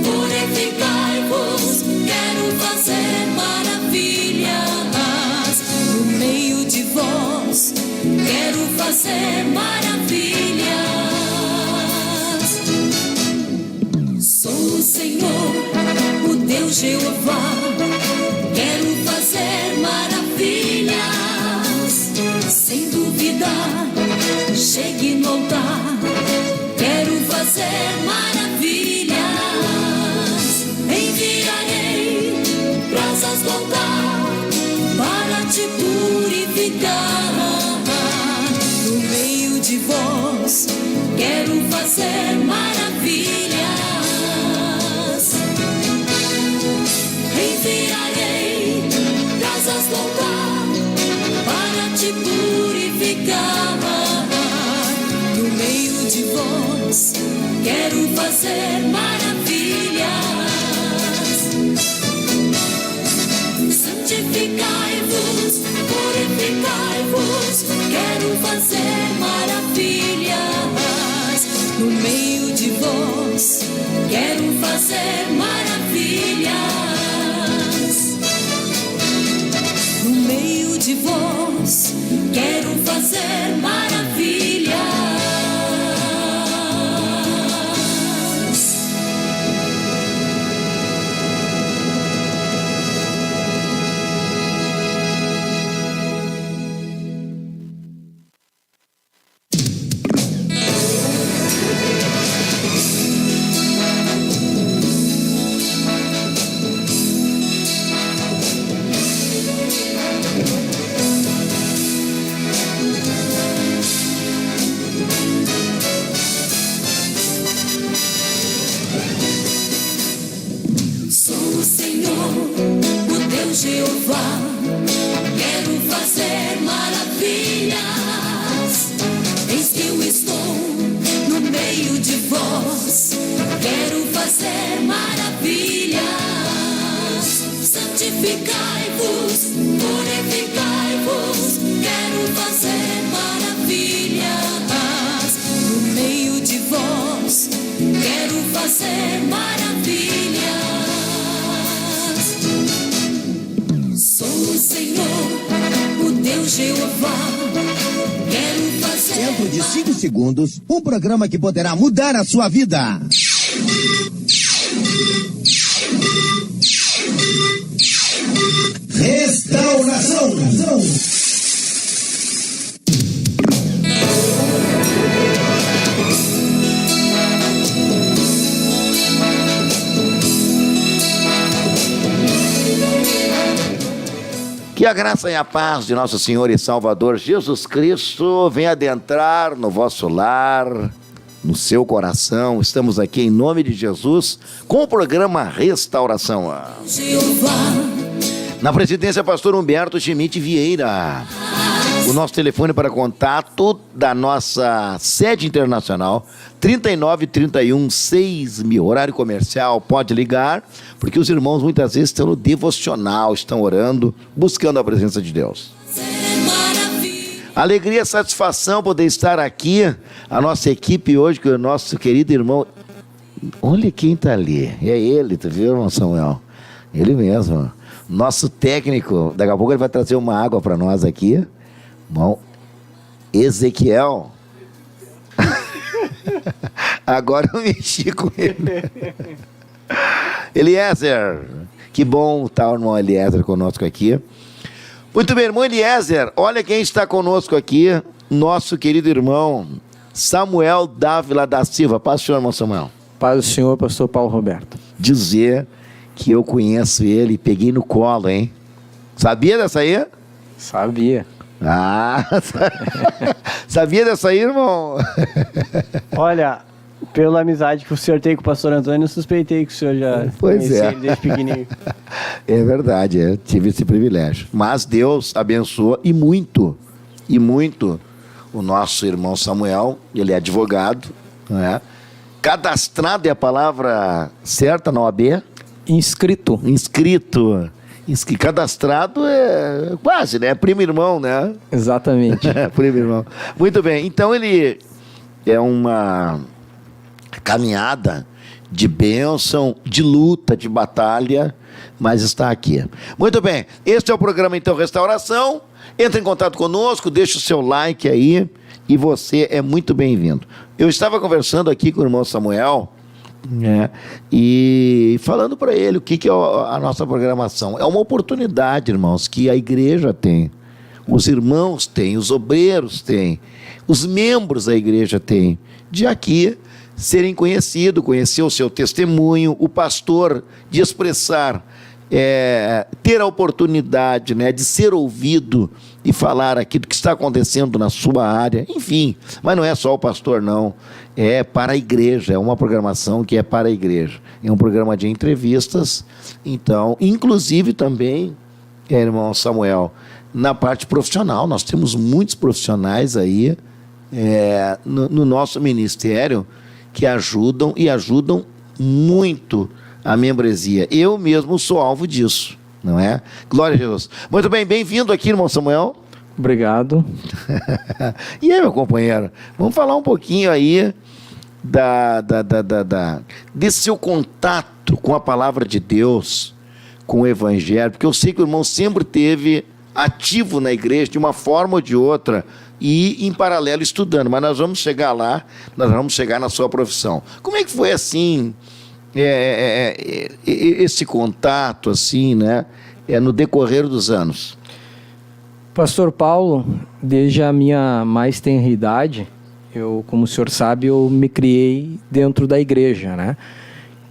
purificai-vos, quero fazer maravilhas no meio de vós, quero fazer maravilhas. Sou o Senhor, o Deus Jeová, quero fazer maravilhas. Sem duvidar, chegue no altar, quero fazer maravilhas. Enviarei brasas do altar para te purificar. No meio de vós, quero fazer maravilhas. Enviarei brasas do altar para te purificar. No meio de vós, quero fazer maravilhas. Santificai-vos, purificai-vos, quero fazer maravilhas. No meio de vós, quero fazer maravilhas. No meio de vós, quero fazer maravilhas. Jeová, quero fazer maravilhas. Eis que eu estou no meio de vós, quero fazer maravilhas. Santificai-vos, purificai-vos, quero fazer maravilhas. No meio de vós, quero fazer maravilhas. Sou o Senhor, o Deus Jeová, quero fazer... Dentro de 5 segundos, um programa que poderá mudar a sua vida. Restauração. Que a graça e a paz de nosso Senhor e Salvador Jesus Cristo venha adentrar no vosso lar, no seu coração. Estamos aqui em nome de Jesus com o programa Restauração. Na presidência, pastor Humberto Schmidt Vieira. O nosso telefone para contato da nossa sede internacional, 3931-6000, horário comercial, pode ligar, porque os irmãos muitas vezes estão no devocional, estão orando, buscando a presença de Deus. Alegria, satisfação poder estar aqui, a nossa equipe hoje, com o nosso querido irmão, olha quem está ali, é ele, tu viu, irmão Samuel? Ele mesmo, nosso técnico, daqui a pouco ele vai trazer uma água para nós aqui. Bom, Ezequiel. Agora eu mexi com ele. Eliezer. Que bom estar o irmão Eliezer conosco aqui. Muito bem, irmão Eliezer, olha quem está conosco aqui. Nosso querido irmão Samuel Dávila da Silva. Paz do Senhor, irmão Samuel. Paz do Senhor, pastor Paulo Roberto. Dizer que eu conheço ele e peguei no colo, hein? Sabia dessa aí? Sabia. Ah, sabia dessa aí, irmão? Olha, pela amizade que o senhor tem com o pastor Antônio, eu suspeitei que o senhor já conhecia ele desde pequenininho. É verdade, eu tive esse privilégio. Mas Deus abençoa e muito o nosso irmão Samuel. Ele é advogado, não é? Cadastrado é a palavra certa na OAB? Inscrito. Cadastrado é quase, né? Primo irmão, né? Exatamente. Primo irmão. Muito bem. Então ele é uma caminhada de bênção, de luta, de batalha, mas está aqui. Muito bem, este é o programa então Restauração. Entre em contato conosco, deixa o seu like aí e você é muito bem-vindo. Eu estava conversando aqui com o irmão Samuel, né, e falando para ele o que é a nossa programação. É uma oportunidade, irmãos, que a igreja tem, os irmãos têm, os obreiros têm, os membros da igreja têm, de aqui serem conhecidos, conhecer o seu testemunho, o pastor de expressar, ter a oportunidade, né, de ser ouvido e falar aquilo que está acontecendo na sua área, enfim, mas não é só o pastor não, é para a igreja, é uma programação que é para a igreja, é um programa de entrevistas, então, inclusive também, irmão Samuel, na parte profissional, nós temos muitos profissionais aí no nosso ministério que ajudam e ajudam muito a membresia. Eu mesmo sou alvo disso, não é? Glória a Jesus. Muito bem, bem-vindo aqui, irmão Samuel. Obrigado. E aí, meu companheiro, vamos falar um pouquinho aí desse seu contato com a palavra de Deus, com o Evangelho, porque eu sei que o irmão sempre teve ativo na igreja, de uma forma ou de outra, e em paralelo estudando, mas nós vamos chegar lá, nós vamos chegar na sua profissão. Como é que foi assim, esse contato, assim, né, no decorrer dos anos? Pastor Paulo, desde a minha mais tenra idade, eu, como o senhor sabe, eu me criei dentro da igreja, né?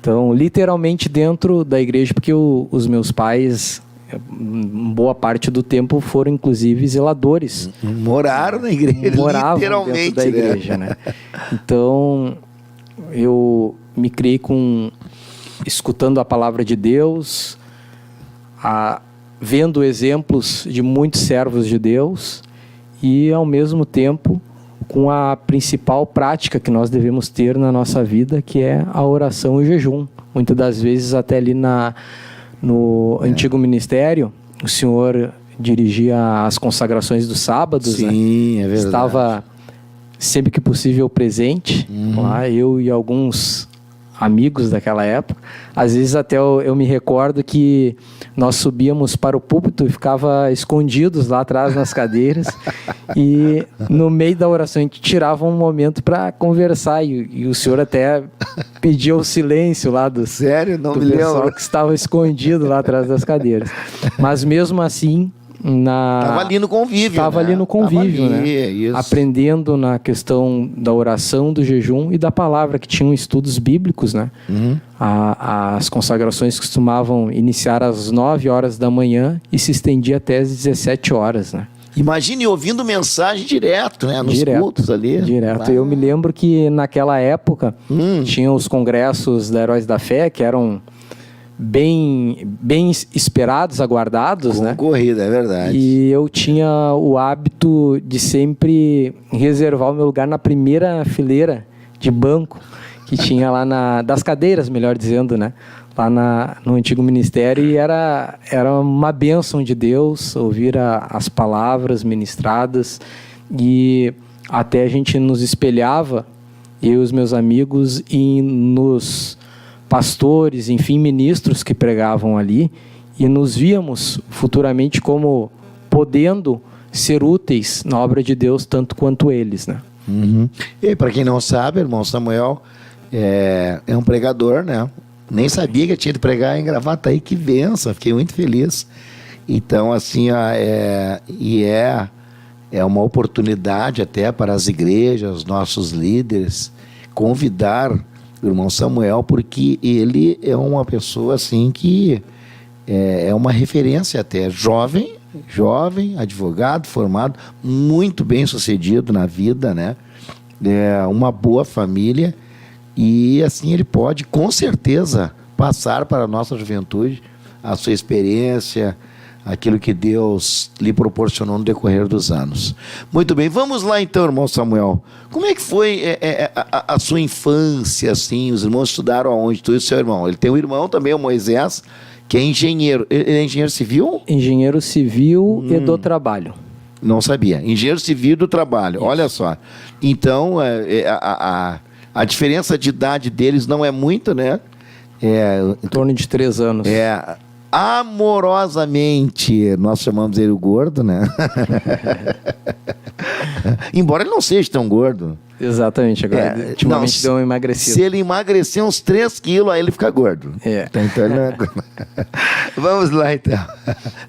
Então, literalmente dentro da igreja, porque os meus pais, boa parte do tempo, foram inclusive zeladores. Moraram na igreja, moravam literalmente, dentro da igreja, né? Então, eu me criei escutando a palavra de Deus, vendo exemplos de muitos servos de Deus e, ao mesmo tempo, com a principal prática que nós devemos ter na nossa vida, que é a oração e o jejum. Muitas das vezes, até ali no antigo ministério, o senhor dirigia as consagrações dos sábados. Sim, né? É verdade. Estava sempre que possível presente, lá, eu e alguns amigos daquela época. Às vezes até eu me recordo que nós subíamos para o púlpito e ficava escondidos lá atrás nas cadeiras e no meio da oração a gente tirava um momento para conversar e o senhor até pedia o silêncio lá do Sério? Não do me pessoal lembro. que estava escondido lá atrás das cadeiras. Mas mesmo assim, Estava ali no convívio. Estava ali no convívio, né? Isso. Aprendendo na questão da oração, do jejum e da palavra, que tinham estudos bíblicos, né? As consagrações costumavam iniciar às 9 horas da manhã e se estendia até às 17 horas, né? Imagine ouvindo mensagem direto, né? Nos cultos ali. Direto. Eu me lembro que naquela época tinham os congressos da Heróis da Fé, que eram bem esperados, aguardados, né? Concorrida, é verdade. E eu tinha o hábito de sempre reservar o meu lugar na primeira fileira de banco que tinha lá das cadeiras, melhor dizendo, né? Lá no antigo ministério, e era uma bênção de Deus ouvir as palavras ministradas, e até a gente nos espelhava, eu e os meus amigos, e nos pastores, enfim, ministros que pregavam ali, e nos víamos futuramente como podendo ser úteis na obra de Deus tanto quanto eles, né? E para quem não sabe, irmão Samuel é um pregador, né? Nem sabia que tinha de pregar em Gravataí, que benção, fiquei muito feliz. Então, assim, é uma oportunidade até para as igrejas, nossos líderes, convidar o irmão Samuel, porque ele é uma pessoa assim que é uma referência até, jovem, advogado, formado, muito bem sucedido na vida, né? Uma boa família, e assim ele pode com certeza passar para a nossa juventude a sua experiência, aquilo que Deus lhe proporcionou no decorrer dos anos. Muito bem, vamos lá então, irmão Samuel. Como é que foi a sua infância, assim? Os irmãos estudaram aonde? Tu e o seu irmão? Ele tem um irmão também, o Moisés, que é engenheiro. Ele é engenheiro civil? Engenheiro civil e do trabalho. Não sabia. Engenheiro civil do trabalho. Isso. Olha só. Então, A diferença de idade deles não é muita, né? Em torno de 3 anos. Amorosamente, nós chamamos ele o gordo, né? Embora ele não seja tão gordo. Exatamente, agora ultimamente deu uma emagrecida. Se ele emagrecer uns 3 quilos, aí ele fica gordo. Então ele não é... Vamos lá, então.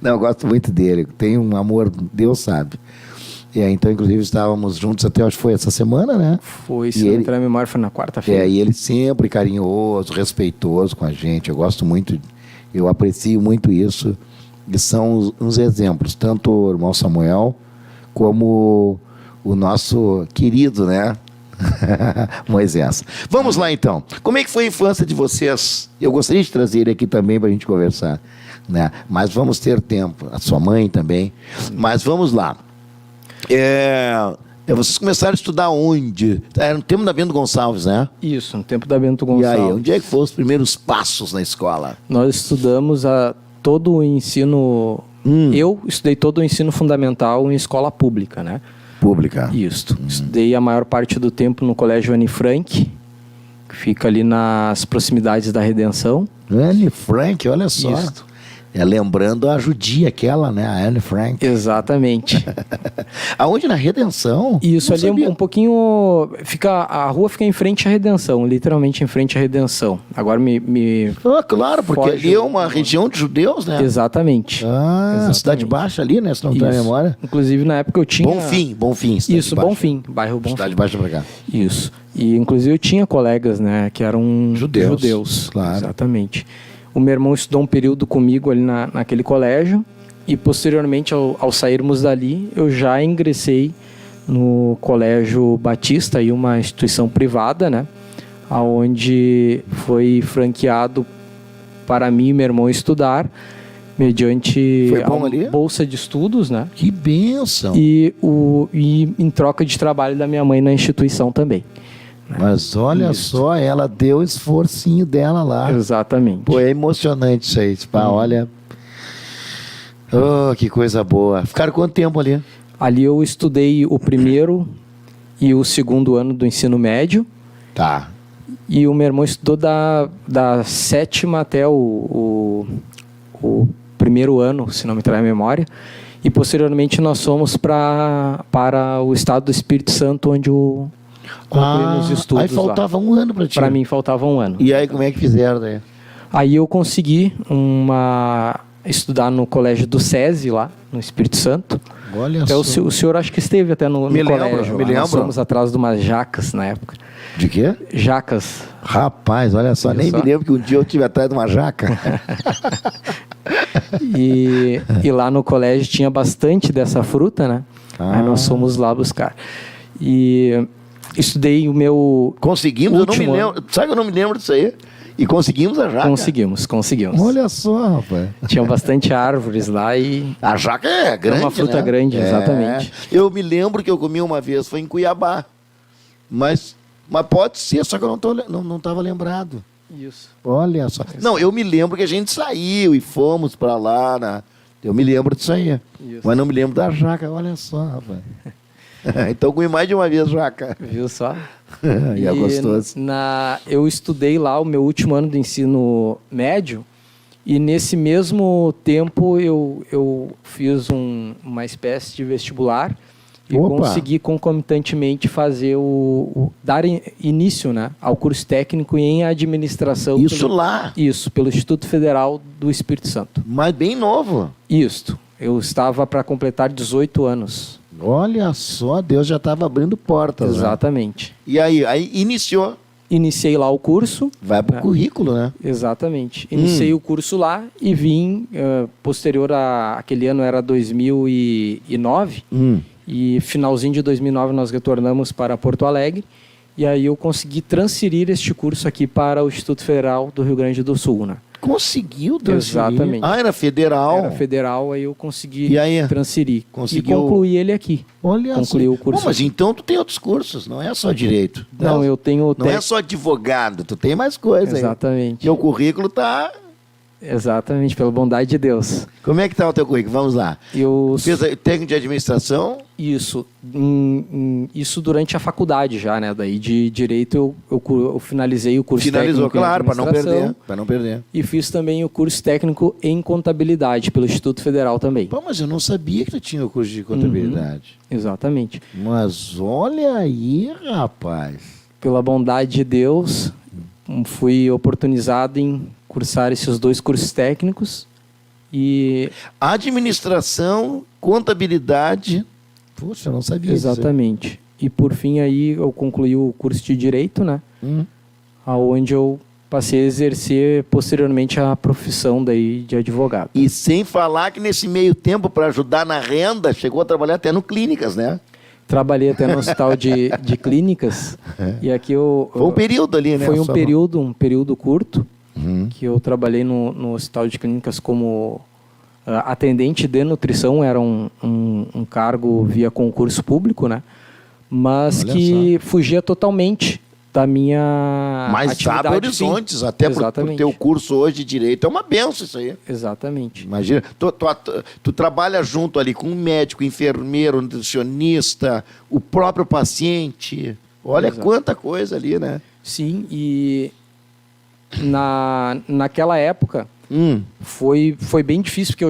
Não, eu gosto muito dele. Tem um amor, Deus sabe. Então, inclusive, estávamos juntos até, acho que foi essa semana, né? Foi, se não me engano, a memória foi na quarta-feira. E ele sempre carinhoso, respeitoso com a gente. Eu gosto muito, eu aprecio muito isso. E são uns exemplos, tanto o irmão Samuel, como o nosso querido, né? Moisés. Vamos lá, então. Como é que foi a infância de vocês? Eu gostaria de trazer ele aqui também para a gente conversar, né? Mas vamos ter tempo. A sua mãe também. Mas vamos lá. Vocês começaram a estudar onde? Era no tempo da Bento Gonçalves, né? Isso, no tempo da Bento Gonçalves. E aí, onde é que foram os primeiros passos na escola? Nós estudamos todo o ensino... Eu estudei todo o ensino fundamental em escola pública, né? Pública. Isso. Estudei a maior parte do tempo no Colégio Anne Frank, que fica ali nas proximidades da Redenção. Anne Frank, olha só. Isso. Lembrando a judia aquela, né? A Anne Frank. Exatamente. Aonde? Na Redenção? Isso, ali um pouquinho... A rua fica em frente à Redenção, literalmente em frente à Redenção. Agora claro, porque ali é uma região de judeus, né? Exatamente. Exatamente. Cidade Baixa ali, né? Se não tem memória. Inclusive, na época eu tinha... Bonfim. Isso, Bonfim, bairro Bonfim. Cidade Baixa pra cá. Isso. E, inclusive, eu tinha colegas, né? Que eram judeus. Claro. Exatamente. O meu irmão estudou um período comigo ali naquele colégio e, posteriormente, ao sairmos dali, eu já ingressei no Colégio Batista, aí uma instituição privada, né? Onde foi franqueado para mim e meu irmão estudar, mediante a bolsa de estudos, né? Que bênção! E em troca de trabalho da minha mãe na instituição também. Mas olha só, ela deu o esforcinho dela lá. Exatamente. Pô, é emocionante isso aí. Olha. Oh, que coisa boa. Ficaram quanto tempo ali? Ali eu estudei o primeiro e o segundo ano do ensino médio. Tá. E o meu irmão estudou da 7ª até o primeiro ano, se não me trai a memória. E posteriormente nós fomos para o estado do Espírito Santo, onde concluímos os estudos. Aí faltava um ano para ti. Para mim faltava um ano. E aí como é que fizeram daí? Aí eu consegui estudar no colégio do SESI lá, no Espírito Santo. Olha até só. O senhor acho que esteve até no colégio. Me lembro. Nós fomos atrás de umas jacas na época. De quê? Jacas. Rapaz, olha só, nem me lembro que um dia eu estive atrás de uma jaca. E lá no colégio tinha bastante dessa fruta, né? Aí nós fomos lá buscar. E estudei o meu... Conseguimos? Eu não me lembro. Sabe que eu não me lembro disso aí? E conseguimos a jaca? Conseguimos. Olha só, rapaz. Tinha bastante árvores lá e... A jaca é grande, uma fruta grande, exatamente. Eu me lembro que eu comi uma vez, foi em Cuiabá. Mas pode ser, só que eu não estava lembrado. Isso. Olha só. Não, eu me lembro que a gente saiu e fomos para lá. Eu me lembro disso aí. Isso. Mas não me lembro da jaca. Olha só, rapaz. Então comi mais de uma vez jaca. Viu só? E é gostoso. Eu estudei lá o meu último ano do ensino médio e nesse mesmo tempo eu fiz uma espécie de vestibular e consegui concomitantemente fazer dar início, né, ao curso técnico em administração. Isso, pelo Instituto Federal do Espírito Santo. Mas bem novo. Isso. Eu estava para completar 18 anos. Olha só, Deus já estava abrindo portas. Exatamente. Né? E aí iniciou? Iniciei lá o curso. Vai para o currículo, né? Exatamente. Iniciei o curso lá e vim, posterior aquele ano era 2009, e finalzinho de 2009 nós retornamos para Porto Alegre, e aí eu consegui transferir este curso aqui para o Instituto Federal do Rio Grande do Sul, né? Conseguiu transferir? Exatamente. Era federal? Era federal, aí eu consegui transferir. Conseguiu... E concluí ele aqui. Olha só. Concluí o curso. Mas então tu tem outros cursos, não é só direito. Não, eu tenho... Não é só advogado, tu tem mais coisa. Exatamente. E o currículo tá Exatamente, pela bondade de Deus. Como é que tá o teu currículo? Vamos lá. Eu Fez técnico de administração? Isso durante a faculdade já, né? Daí de Direito eu finalizei o curso Finalizou, técnico em claro, para não administração. perder. Para não perder. E fiz também o curso técnico em contabilidade pelo Instituto Federal também. Pô, mas eu não sabia que tu tinha o curso de contabilidade. Exatamente. Mas olha aí, rapaz. Pela bondade de Deus, fui oportunizado em cursar esses 2 cursos técnicos e... Administração, contabilidade... Poxa, eu não sabia disso. Exatamente. E por fim aí eu concluí o curso de Direito, né? Aonde eu passei a exercer posteriormente a profissão daí de advogado. E sem falar que nesse meio tempo, para ajudar na renda, chegou a trabalhar até no clínicas, né? Trabalhei até no hospital de clínicas. E aqui Foi um período ali, né? Foi um período curto que eu trabalhei no hospital de clínicas como atendente de nutrição. Era um cargo via concurso público, né? Mas Olha que fugia totalmente da minha Mas atividade abre horizontes, até pro teu curso hoje de Direito. É uma benção isso aí. Exatamente. Imagina, tu trabalha junto ali com um médico, enfermeiro, nutricionista, o próprio paciente. Olha quanta coisa ali, né? Sim, e naquela época foi bem difícil, porque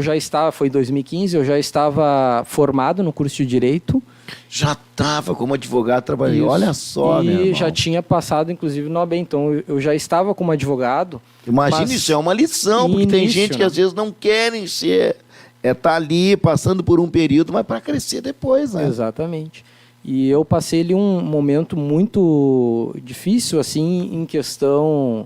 foi em 2015, eu já estava formado no curso de Direito. Já estava como advogado trabalhando. Olha só, meu irmão. E já tinha passado, inclusive, no OAB. Então, eu já estava como advogado. Imagina, isso é uma lição, porque tem gente que às vezes não querem ser... tá ali passando por um período, mas para crescer depois, né? Exatamente. E eu passei ali um momento muito difícil, assim, em questão...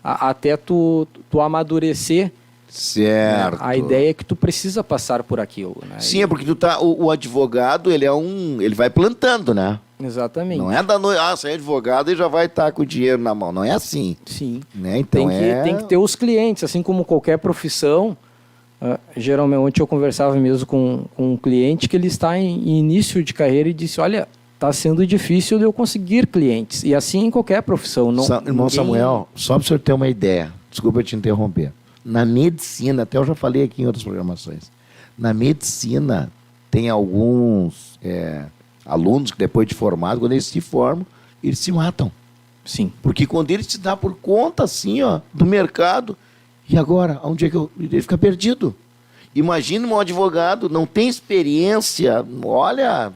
até tu amadurecer. Certo. A ideia é que tu precisa passar por aquilo, né? Sim, é porque o advogado, ele vai plantando, né? Exatamente. Não é da noite, você é advogado e já vai estar com o dinheiro na mão. Não é assim. Sim. Né? Então tem que ter os clientes, assim como qualquer profissão. Geralmente, ontem eu conversava mesmo com um cliente que ele está em início de carreira e disse, olha, está sendo difícil de eu conseguir clientes. E assim em qualquer profissão. Irmão Samuel, só para o senhor ter uma ideia, desculpa eu te interromper. Na medicina, até eu já falei aqui em outras programações, na medicina tem alguns alunos que depois de formados, quando eles se formam, eles se matam. Sim. Porque quando ele se dá por conta, assim, do mercado, e agora, onde é que ele fica perdido? Imagina um advogado, não tem experiência, olha...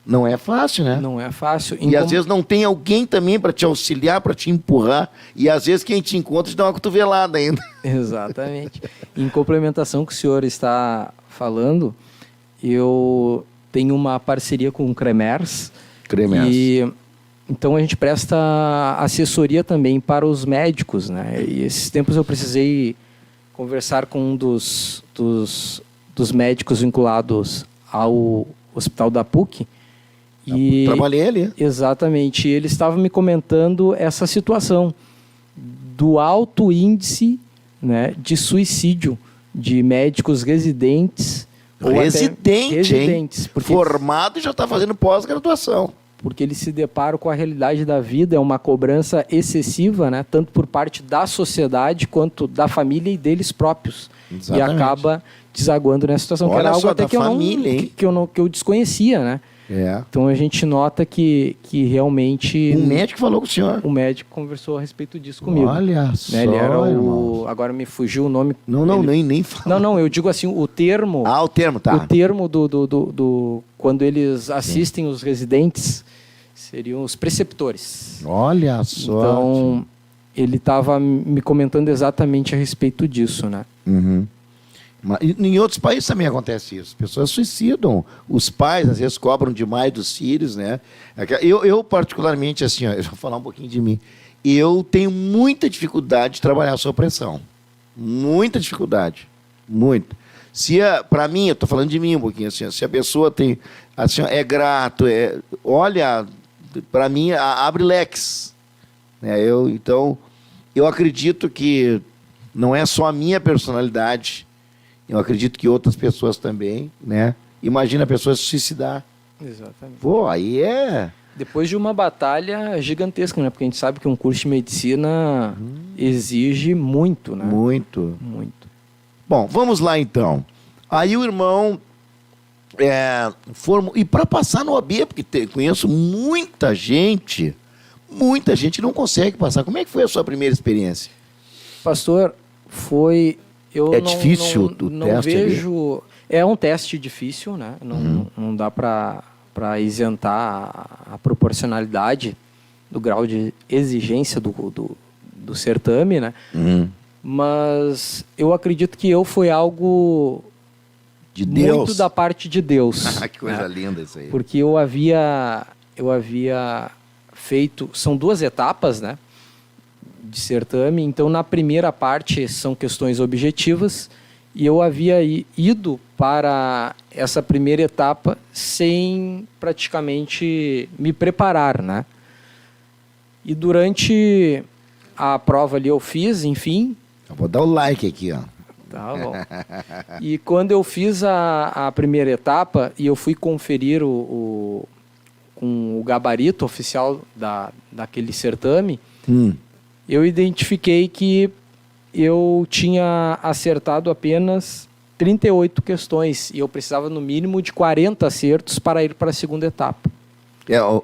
Não é fácil, né? Não é fácil. E às vezes não tem alguém também para te auxiliar, para te empurrar. E às vezes quem te encontra te dá uma cotovelada ainda. Exatamente. Em complementação que o senhor está falando, eu tenho uma parceria com o CREMERS. E então a gente presta assessoria também para os médicos, né? E esses tempos eu precisei conversar com um dos médicos vinculados ao Hospital da PUC. E trabalhei ali. Exatamente. Ele estava me comentando essa situação do alto índice, né, de suicídio de médicos residentes. Residentes, formado e já está fazendo pós-graduação. Porque eles se deparam com a realidade da vida, é uma cobrança excessiva, né, tanto por parte da sociedade quanto da família e deles próprios. Exatamente. E acaba desaguando nessa situação. Olha, que era algo até que família, eu desconhecia, né? Então a gente nota que realmente... Um médico falou com o senhor. O médico conversou a respeito disso comigo. Olha só, ele era agora me fugiu o nome... Nem fala. Não, eu digo assim, o termo... o termo, tá. O termo do quando eles assistem os residentes seriam os preceptores. Olha só. Então, ele estava me comentando exatamente a respeito disso, né? Uhum. Em outros países também acontece isso. As pessoas suicidam. Os pais, às vezes, cobram demais dos filhos, né? Eu particularmente, assim, eu vou falar um pouquinho de mim. Eu tenho muita dificuldade de trabalhar sob pressão. Muita dificuldade. Muito. Para mim, eu estou falando de mim um pouquinho, assim, se a pessoa tem, assim, é grato, olha, para mim, abre leques. Né? Então, eu acredito que não é só a minha personalidade. Eu acredito que outras pessoas também, né? Imagina a pessoa se suicidar. Exatamente. Pô, aí Depois de uma batalha gigantesca, né? Porque a gente sabe que um curso de medicina exige muito, né? Muito. Muito. Bom, vamos lá então. Aí o irmão formou. E para passar no OAB, porque conheço muita gente não consegue passar. Como é que foi a sua primeira experiência? Pastor, foi... Difícil o não teste vejo... Ali? É um teste difícil, né? Não dá para isentar a proporcionalidade do grau de exigência do certame, né? Mas eu acredito que foi algo de Deus, muito da parte de Deus. Que coisa linda isso aí. Porque eu havia feito... São 2 etapas, né? De certame. Então, na primeira parte são questões objetivas e eu havia ido para essa primeira etapa sem praticamente me preparar, né? E durante a prova ali eu fiz, enfim... Eu vou dar o like aqui, ó. Tá bom. E quando eu fiz a primeira etapa e eu fui conferir com o gabarito oficial daquele certame, eu identifiquei que eu tinha acertado apenas 38 questões e eu precisava no mínimo de 40 acertos para ir para a segunda etapa.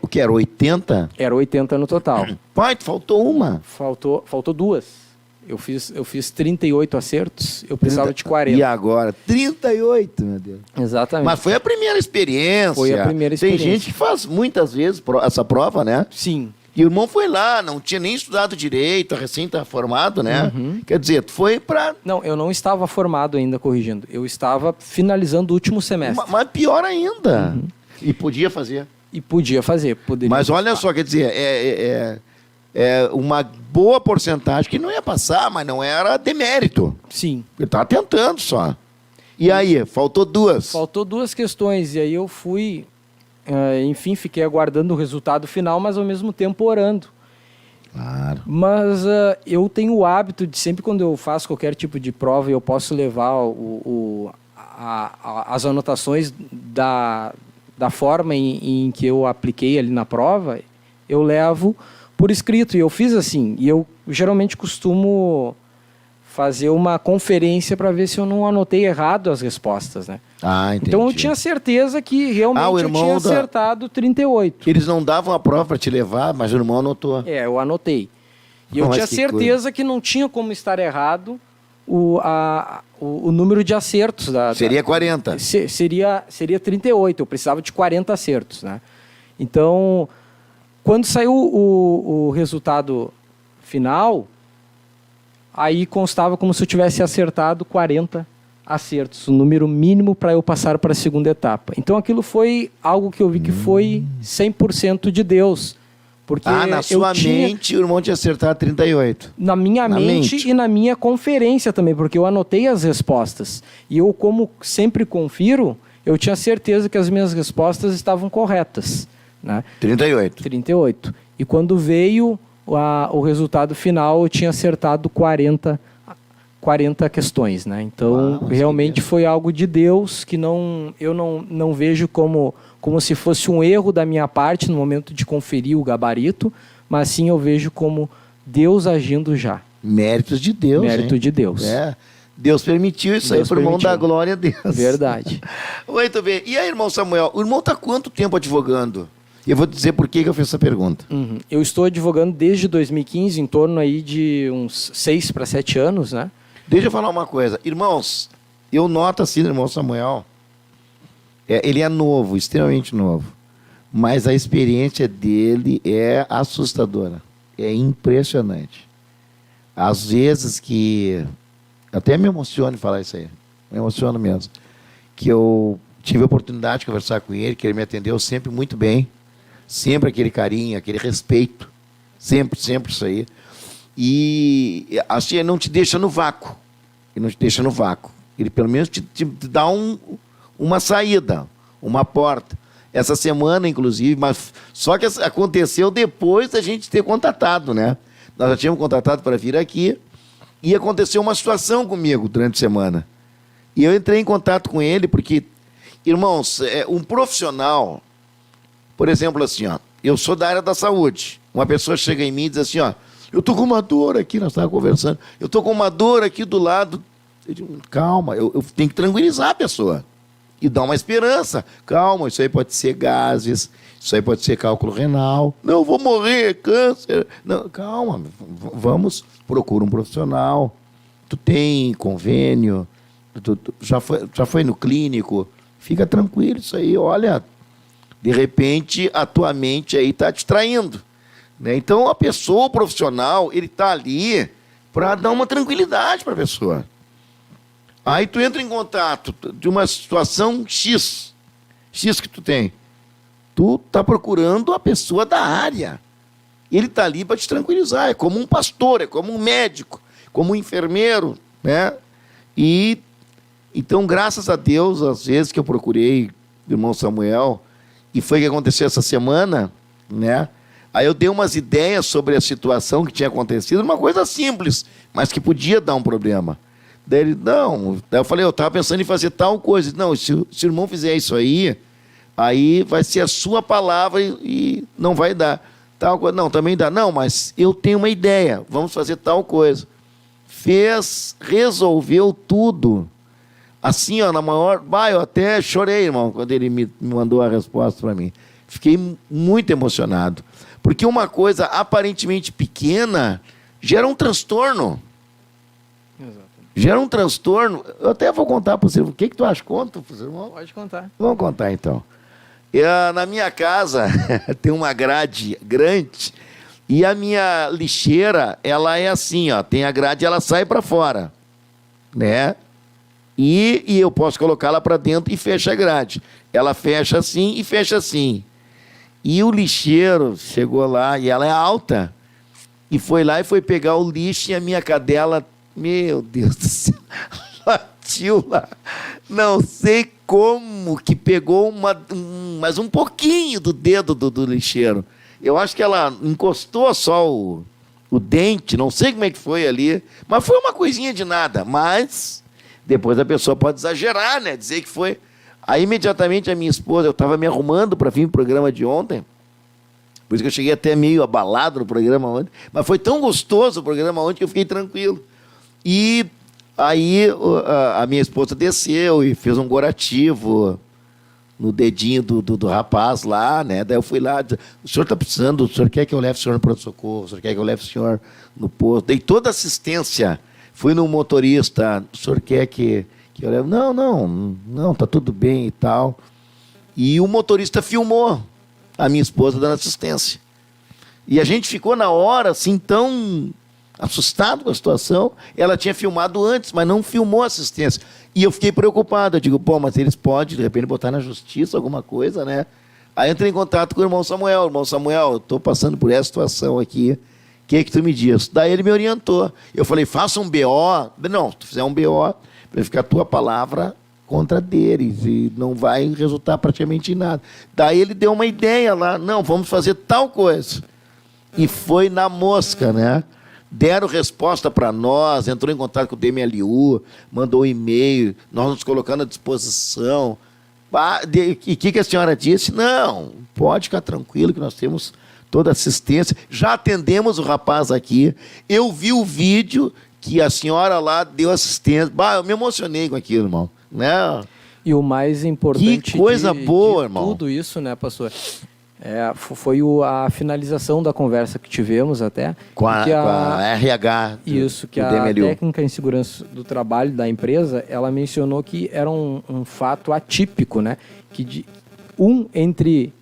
O que era 80? Era 80 no total. Pai, faltou uma. Faltou 2. Eu fiz 38 acertos, eu precisava de 40. E agora? 38, meu Deus. Exatamente. Mas foi a primeira experiência. Foi a primeira experiência. Tem gente que faz muitas vezes essa prova, né? Sim. E o irmão foi lá, não tinha nem estudado direito, recém tá formado, né? Quer dizer, tu foi pra... Não, eu não estava formado ainda, corrigindo. Eu estava finalizando o último semestre. Mas pior ainda. E podia fazer. E podia fazer. Poderia Mas olha só, quer dizer, é uma boa porcentagem que não ia passar, mas não era demérito. Sim. Ele estava tentando só. E aí, faltou 2? Faltou 2 questões, e aí eu fui... enfim, fiquei aguardando o resultado final, mas ao mesmo tempo orando. Claro. Mas eu tenho o hábito de sempre quando eu faço qualquer tipo de prova e eu posso levar as anotações da forma em que eu apliquei ali na prova, eu levo por escrito. E eu fiz assim. E eu geralmente costumo fazer uma conferência para ver se eu não anotei errado as respostas, né? Entendi. Então eu tinha certeza que realmente eu tinha acertado 38. Eles não davam a prova para te levar, mas o irmão anotou. Eu anotei. E eu tinha certeza que não tinha como estar errado o número de acertos. Seria 40. Seria 38, eu precisava de 40 acertos, né? Então, quando saiu o resultado final, aí constava como se eu tivesse acertado 40 acertos, o número mínimo para eu passar para a segunda etapa. Então aquilo foi algo que eu vi que foi 100% de Deus. Porque na sua mente o irmão tinha acertado 38. Na minha mente e na minha conferência também, porque eu anotei as respostas. E eu, como sempre confiro, eu tinha certeza que as minhas respostas estavam corretas. Né? 38. E quando veio o resultado final, eu tinha acertado 40 questões, né? Então, realmente foi algo de Deus que eu não vejo como se fosse um erro da minha parte no momento de conferir o gabarito, mas sim eu vejo como Deus agindo já. Méritos de Deus. Mérito de Deus. Deus permitiu isso. Deus aí para o irmão dar glória a Deus. Verdade. Muito bem. E aí, irmão Samuel, o irmão está quanto tempo advogando? E eu vou dizer por que eu fiz essa pergunta. Eu estou advogando desde 2015, em torno aí de uns 6 para 7 anos, né? Deixa eu falar uma coisa. Irmãos, eu noto assim no irmão Samuel, ele é novo, extremamente novo, mas a experiência dele é assustadora, é impressionante. Às vezes que... Até me emociono falar isso aí, me emociono mesmo. Que eu tive a oportunidade de conversar com ele, que ele me atendeu sempre muito bem, sempre aquele carinho, aquele respeito, sempre isso aí. E assim, ele não te deixa no vácuo. Ele não te deixa no vácuo. Ele pelo menos te dá uma saída, uma porta. Essa semana, inclusive, mas só que aconteceu depois da gente ter contatado, né? Nós já tínhamos contatado para vir aqui e aconteceu uma situação comigo durante a semana. E eu entrei em contato com ele porque, irmãos, um profissional Por exemplo, assim, ó, eu sou da área da saúde. Uma pessoa chega em mim e diz assim, ó, eu tô com uma dor aqui, nós estávamos conversando, eu tô com uma dor aqui do lado. Eu digo, calma, eu tenho que tranquilizar a pessoa e dar uma esperança. Calma, isso aí pode ser gases, isso aí pode ser cálculo renal. Não, eu vou morrer, câncer. Não, calma, vamos, procura um profissional. Tu tem convênio, tu já foi no clínico, fica tranquilo, isso aí, olha, de repente a tua mente aí está te traindo. Né? Então a pessoa, o profissional, ele está ali para dar uma tranquilidade para a pessoa. Aí tu entra em contato de uma situação X que tu tem. Tu está procurando a pessoa da área. Ele está ali para te tranquilizar. É como um pastor, é como um médico, como um enfermeiro. Né? E então, graças a Deus, às vezes que eu procurei o irmão Samuel, e foi o que aconteceu essa semana, né? Aí eu dei umas ideias sobre a situação que tinha acontecido, uma coisa simples, mas que podia dar um problema. Daí ele, não. Daí eu falei, eu estava pensando em fazer tal coisa. Não, se o irmão fizer isso aí vai ser a sua palavra e não vai dar. Tal coisa. Não, também dá. Não, mas eu tenho uma ideia, vamos fazer tal coisa. Resolveu tudo. Assim, ó, na maior... eu até chorei, irmão, quando ele me mandou a resposta para mim. Fiquei muito emocionado. Porque uma coisa aparentemente pequena gera um transtorno. Exatamente. Gera um transtorno. Eu até vou contar para você. O que tu acha? Conta, irmão? Pode contar. Vamos contar, então. Na minha casa tem uma grade grande e a minha lixeira, ela é assim, ó. Tem a grade e ela sai para fora, né? E eu posso colocá-la para dentro e fecha a grade. Ela fecha assim e fecha assim. E o lixeiro chegou lá, e ela é alta, e foi lá e foi pegar o lixo, e a minha cadela, meu Deus do céu, latiu lá. Não sei como que pegou mais um pouquinho do dedo do lixeiro. Eu acho que ela encostou só o dente, não sei como é que foi ali, mas foi uma coisinha de nada, mas... Depois a pessoa pode exagerar, né? Dizer que foi... Aí, imediatamente, a minha esposa... Eu estava me arrumando para vir no programa de ontem. Por isso que eu cheguei até meio abalado no programa ontem. Mas foi tão gostoso o programa ontem que eu fiquei tranquilo. E aí a minha esposa desceu e fez um curativo no dedinho do rapaz lá, né? Daí eu fui lá... O senhor está precisando... O senhor quer que eu leve o senhor no pronto-socorro? O senhor quer que eu leve o senhor no posto? Dei toda assistência... Fui no motorista, o senhor quer que eu leve? Não, tá tudo bem e tal. E o motorista filmou a minha esposa dando assistência. E a gente ficou na hora, assim, tão assustado com a situação. Ela tinha filmado antes, mas não filmou a assistência. E eu fiquei preocupado. Eu digo, mas eles podem, de repente, botar na justiça alguma coisa, né? Aí entrei em contato com o irmão Samuel. Irmão Samuel, eu estou passando por essa situação aqui. O que tu me diz? Daí ele me orientou. Eu falei, faça um BO. Não, se tu fizer um BO, vai ficar a tua palavra contra deles e não vai resultar praticamente em nada. Daí ele deu uma ideia lá. Não, vamos fazer tal coisa. E foi na mosca, né? Deram resposta para nós, entrou em contato com o DMLU, mandou um e-mail, nós nos colocando à disposição. E o que a senhora disse? Não, pode ficar tranquilo que nós temos... toda assistência, já atendemos o rapaz aqui, eu vi o vídeo que a senhora lá deu assistência, eu me emocionei com aquilo, irmão, né? E o mais importante que coisa boa, de irmão. Tudo isso, né, pastor, foi a finalização da conversa que tivemos até, com a RH isso, que a técnica em segurança do trabalho da empresa, ela mencionou que era um fato atípico, né, que entre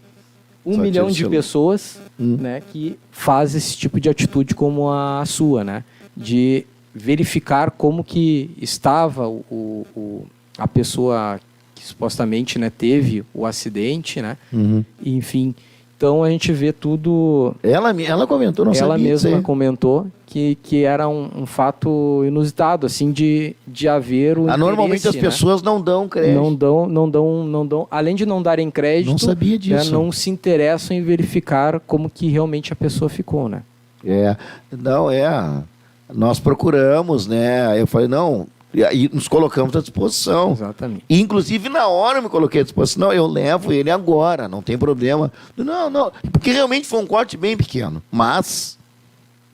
1 milhão de pessoas, né, que faz esse tipo de atitude como a sua, né, de verificar como que estava a pessoa que supostamente, né, teve o acidente, né, enfim. Então a gente vê tudo... Ela comentou, não sabia. Ela mesma comentou que era um fato inusitado, assim, de haver o normalmente as pessoas não dão crédito. Não dão. Além de não darem crédito, não sabia disso. Não se interessam em verificar como que realmente a pessoa ficou, né? Nós procuramos, né? Eu falei, não, E aí nos colocamos à disposição. Exatamente. E, inclusive, na hora eu me coloquei à disposição. Não, eu levo ele agora, não tem problema. Não, porque realmente foi um corte bem pequeno. Mas,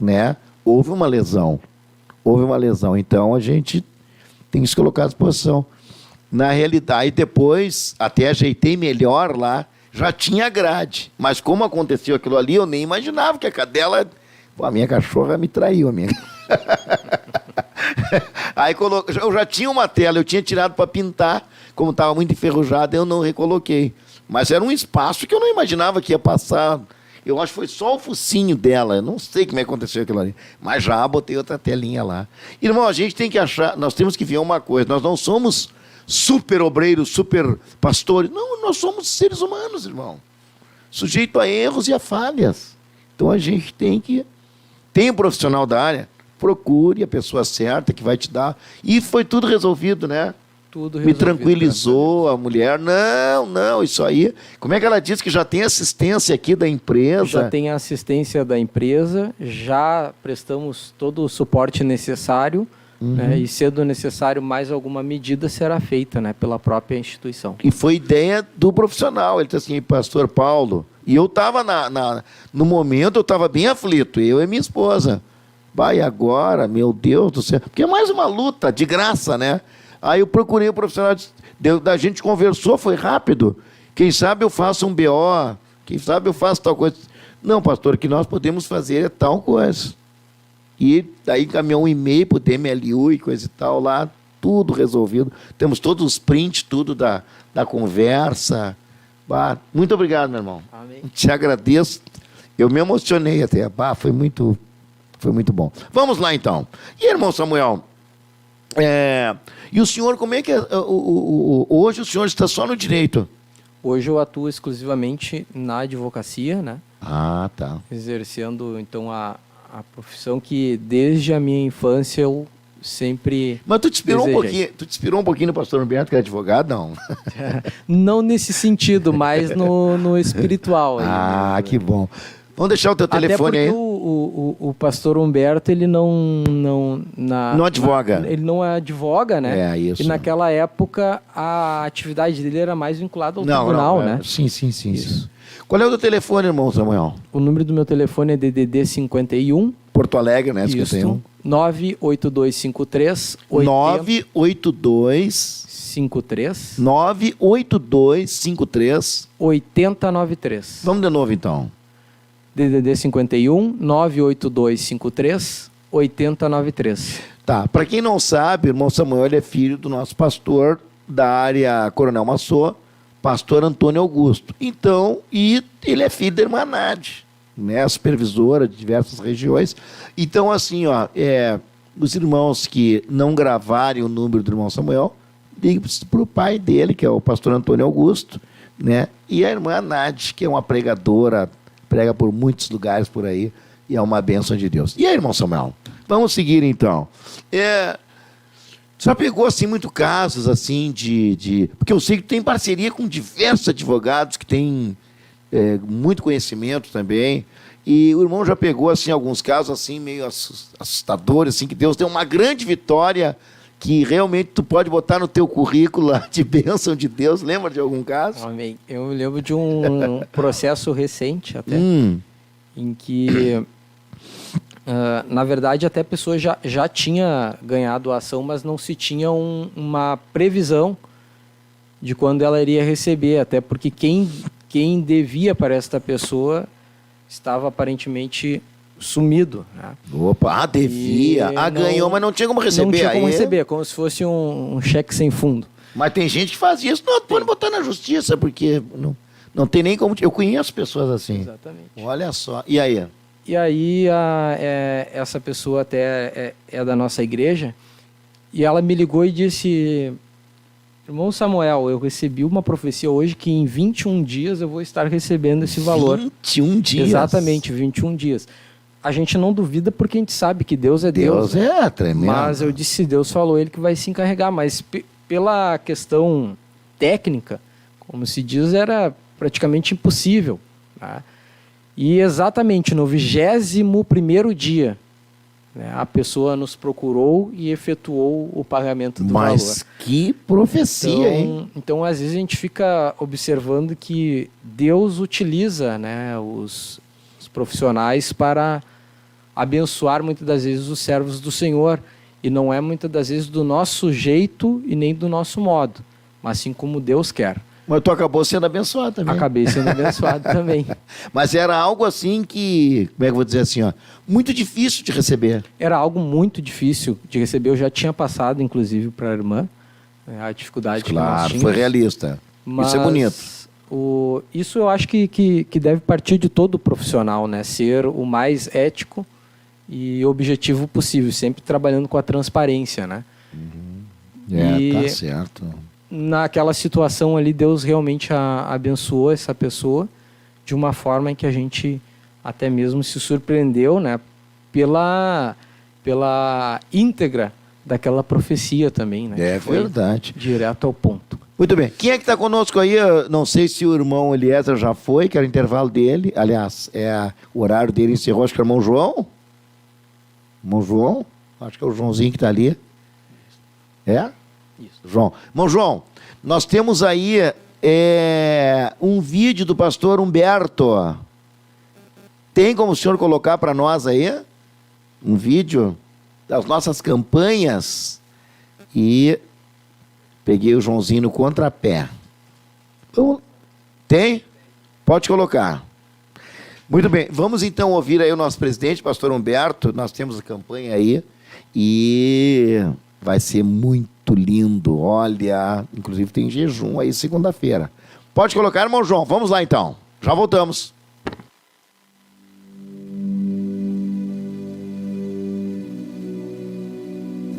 né, houve uma lesão. Então, a gente tem que se colocar à disposição. Na realidade, depois, até ajeitei melhor lá, já tinha grade. Mas como aconteceu aquilo ali, eu nem imaginava que a cadela... Pô, a minha cachorra me traiu, a minha... Aí eu já tinha uma tela, eu tinha tirado para pintar, como estava muito enferrujada, eu não recoloquei. Mas era um espaço que eu não imaginava que ia passar. Eu acho que foi só o focinho dela, eu não sei como é que aconteceu aquilo ali. Mas já botei outra telinha lá. Irmão, a gente tem que achar, nós temos que ver uma coisa, nós não somos super obreiros, super pastores. Não, nós somos seres humanos, irmão. Sujeito a erros e a falhas. Então a gente tem que... Tem um profissional da área, procure a pessoa certa que vai te dar. E foi tudo resolvido, né? Tudo resolvido. Me tranquilizou a mulher. Não, isso aí... Como é que ela disse que já tem assistência aqui da empresa? Já tem a assistência da empresa, já prestamos todo o suporte necessário, né, e sendo necessário mais alguma medida será feita, né, pela própria instituição. E foi ideia do profissional. Ele disse assim, pastor Paulo... E eu estava no momento, eu estava bem aflito, eu e minha esposa. Vai agora, meu Deus do céu. Porque é mais uma luta, de graça, né? Aí eu procurei o profissional, a gente conversou, foi rápido. Quem sabe eu faço um BO, quem sabe eu faço tal coisa. Não, pastor, o que nós podemos fazer é tal coisa. E daí encaminhou um e-mail para o DMLU e coisa e tal lá, tudo resolvido. Temos todos os prints, tudo da conversa. Muito obrigado, meu irmão. Amém. Te agradeço. Eu me emocionei até. Foi muito bom. Vamos lá, então. E, irmão Samuel, e o senhor, como é que hoje o senhor está só no direito? Hoje eu atuo exclusivamente na advocacia, né? Tá. Exercendo, então, a profissão que desde a minha infância eu sempre... Mas tu te inspirou desejei. um pouquinho, no pastor Humberto, que é advogado, não? Não nesse sentido, mas no espiritual. Aí, que bom. Vamos deixar o teu telefone aí. Até porque o pastor Humberto, ele não advoga. Ele não advoga, né? Isso. E naquela época a atividade dele era mais vinculada ao tribunal, né? Sim. Qual é o teu telefone, irmão Samuel? O número do meu telefone é DDD 51. Porto Alegre, né? 51. 98253 98253 8093. Vamos de novo, então. DDD 51 98253 8093. Tá, para quem não sabe, o irmão Samuel ele é filho do nosso pastor da área Coronel Massô, pastor Antônio Augusto. Então, e ele é filho da irmã Nádia, né, supervisora de diversas regiões. Então, assim, os irmãos que não gravarem o número do irmão Samuel, ligue para o pai dele, que é o pastor Antônio Augusto, né, e a irmã Nádia, que é uma pregadora, prega por muitos lugares por aí, e é uma bênção de Deus. E aí, irmão Samuel? Vamos seguir, então. Já pegou, assim, muito casos, assim, porque eu sei que tem parceria com diversos advogados que têm muito conhecimento também, e o irmão já pegou, assim, alguns casos, assim, meio assustadores, assim, que Deus deu uma grande vitória que realmente tu pode botar no teu currículo de bênção de Deus. Lembra de algum caso? Amém. Eu me lembro de um processo recente até, em que, na verdade, até a pessoa já tinha ganhado a ação, mas não se tinha uma previsão de quando ela iria receber, até porque quem devia para esta pessoa estava aparentemente sumido, né? Opa, devia. Ganhou, mas não tinha como receber. Não tinha como receber, como se fosse um cheque sem fundo. Mas tem gente que faz isso. Não, pode botar na justiça, porque não tem nem como... Eu conheço pessoas assim. Exatamente. Olha só. E aí? E aí, essa pessoa até é da nossa igreja, e ela me ligou e disse: irmão Samuel, eu recebi uma profecia hoje que em 21 dias eu vou estar recebendo esse valor. 21 dias? Exatamente, 21 dias. A gente não duvida porque a gente sabe que Deus é Deus. Deus é tremendo. Mas eu disse, Deus falou, ele que vai se encarregar. Mas pela questão técnica, como se diz, era praticamente impossível, né? E exatamente no 21º dia né? A pessoa nos procurou e efetuou o pagamento do valor. Mas que profecia, hein? Então, às vezes, a gente fica observando que Deus utiliza, né, os profissionais para abençoar, muitas das vezes, os servos do Senhor. E não é, muitas das vezes, do nosso jeito e nem do nosso modo, mas sim como Deus quer. Mas tu acabou sendo abençoado também. Acabei sendo abençoado também. Mas era algo assim que, como é que eu vou dizer assim, ó, muito difícil de receber. Era algo muito difícil de receber. Eu já tinha passado, inclusive, para a irmã, né, a dificuldade que nós Claro, tínhamos. foi realista. Mas isso é bonito. Isso eu acho que deve partir de todo profissional, né? Ser o mais ético e objetivo possível, sempre trabalhando com a transparência, né? Tá certo. Naquela situação ali, Deus realmente abençoou essa pessoa de uma forma em que a gente até mesmo se surpreendeu, né? Pela íntegra daquela profecia também, né? É verdade. Direto ao ponto. Muito bem. Quem é que está conosco aí? Eu não sei se o irmão Eliezer já foi, que era o intervalo dele. Aliás, o horário dele encerrou. Acho que é o irmão João. Irmão João? Acho que é o Joãozinho que está ali. É? Isso. João. Irmão João, nós temos aí um vídeo do pastor Humberto. Tem como o senhor colocar para nós aí um vídeo das nossas campanhas? E peguei o Joãozinho no contrapé. Tem? Pode colocar. Muito bem, vamos então ouvir aí o nosso presidente, pastor Humberto. Nós temos a campanha aí e vai ser muito lindo. Olha, inclusive tem jejum aí segunda-feira. Pode colocar, irmão João. Vamos lá então. Já voltamos.